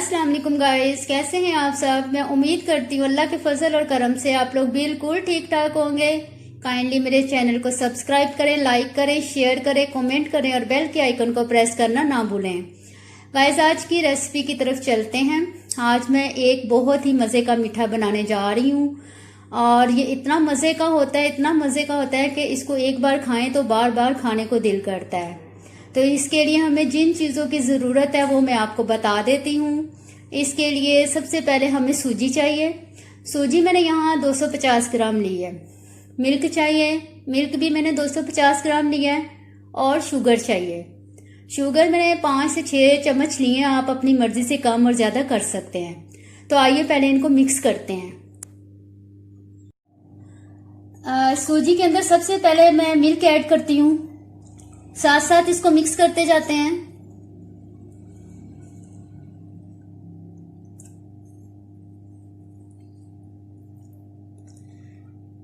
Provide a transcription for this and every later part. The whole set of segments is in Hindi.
अस्सलाम वालेकुम गाइस, कैसे हैं आप सब। मैं उम्मीद करती हूँ अल्लाह के फजल और करम से आप लोग बिल्कुल ठीक ठाक होंगे। काइंडली मेरे चैनल को सब्सक्राइब करें, लाइक करें, शेयर करें, कमेंट करें और बेल के आइकन को प्रेस करना ना भूलें। गाइस, आज की रेसिपी की तरफ चलते हैं। आज मैं एक बहुत ही मज़े का मीठा बनाने जा रही हूँ और ये इतना मज़े का होता है, इतना मज़े का होता है कि इसको एक बार खाएं तो बार बार खाने को दिल करता है। तो इसके लिए हमें जिन चीज़ों की ज़रूरत है वो मैं आपको बता देती हूँ। इसके लिए सबसे पहले हमें सूजी चाहिए। सूजी मैंने यहाँ 250 ग्राम ली है। मिल्क चाहिए, मिल्क भी मैंने 250 ग्राम लिया है। और शुगर चाहिए। शुगर मैंने 5 से 6 चम्मच लिए हैं, आप अपनी मर्जी से कम और ज़्यादा कर सकते हैं। तो आइए पहले इनको मिक्स करते हैं। सूजी के अंदर सबसे पहले मैं मिल्क ऐड करती हूँ, साथ साथ इसको मिक्स करते जाते हैं।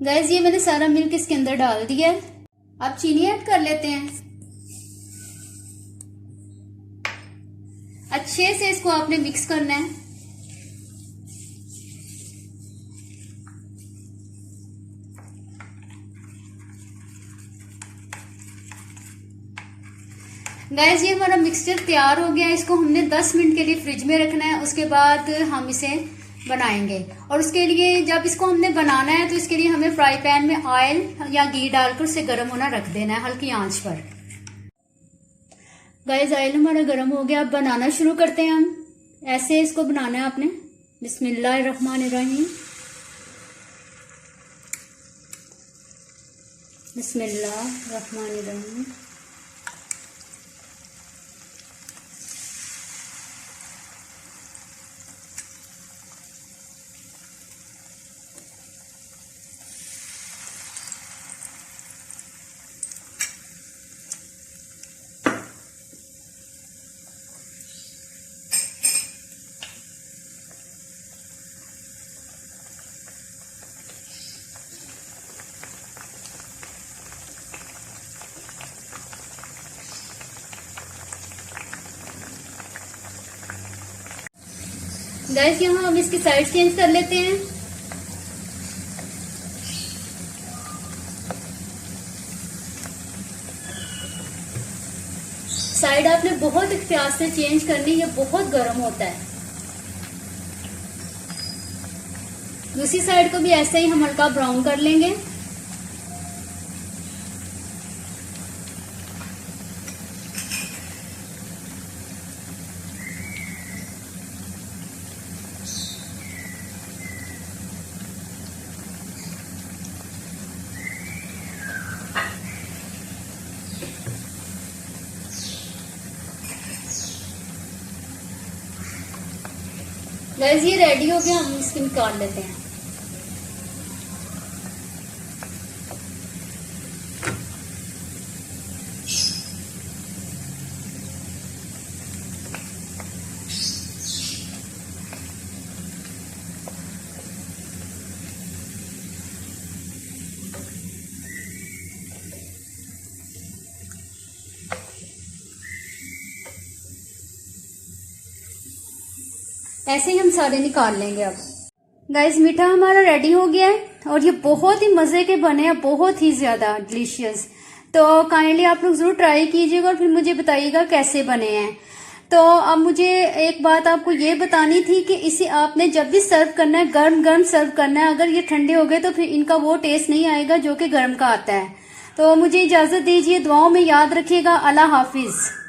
गाइस, ये मैंने सारा मिल्क इसके अंदर डाल दिया है। अब चीनी ऐड कर लेते हैं। अच्छे से इसको आपने मिक्स करना है। गाइस, ये हमारा मिक्सचर तैयार हो गया है। इसको हमने 10 मिनट के लिए फ्रिज में रखना है। उसके बाद हम इसे बनाएंगे और उसके लिए जब इसको हमने बनाना है तो इसके लिए हमें फ्राई पैन में ऑयल या घी डालकर उसे गर्म होना रख देना है हल्की आंच पर। गाइस, ऑयल हमारा गर्म हो गया। अब बनाना शुरू करते हैं हम। ऐसे इसको बनाना है आपने। बिस्मिल्लाहिर्रहमानिर्रहीम, बिस्मिल्लाहिर्रहमानिर्रहीम। गाइस, यहाँ हम इसकी साइड चेंज कर लेते हैं। साइड आपने बहुत इख्तियार से चेंज करनी है, बहुत गर्म होता है। दूसरी साइड को भी ऐसे ही हम हल्का ब्राउन कर लेंगे। गाइस, ये रेडी हो गया, हम इसको निकाल लेते हैं। ऐसे ही हम सारे निकाल लेंगे। अब गाइस, मीठा हमारा रेडी हो गया है और ये बहुत ही मज़े के बने हैं, बहुत ही ज़्यादा डिलीशियस। तो काइंडली आप लोग ज़रूर ट्राई कीजिएगा और फिर मुझे बताइएगा कैसे बने हैं। तो अब मुझे एक बात आपको ये बतानी थी कि इसे आपने जब भी सर्व करना है गर्म गर्म सर्व करना है। अगर ये ठंडे हो गए तो फिर इनका वो टेस्ट नहीं आएगा जो कि गर्म का आता है। तो मुझे इजाज़त दीजिए, दुआओं में याद रखिएगा। अल्लाह हाफिज़।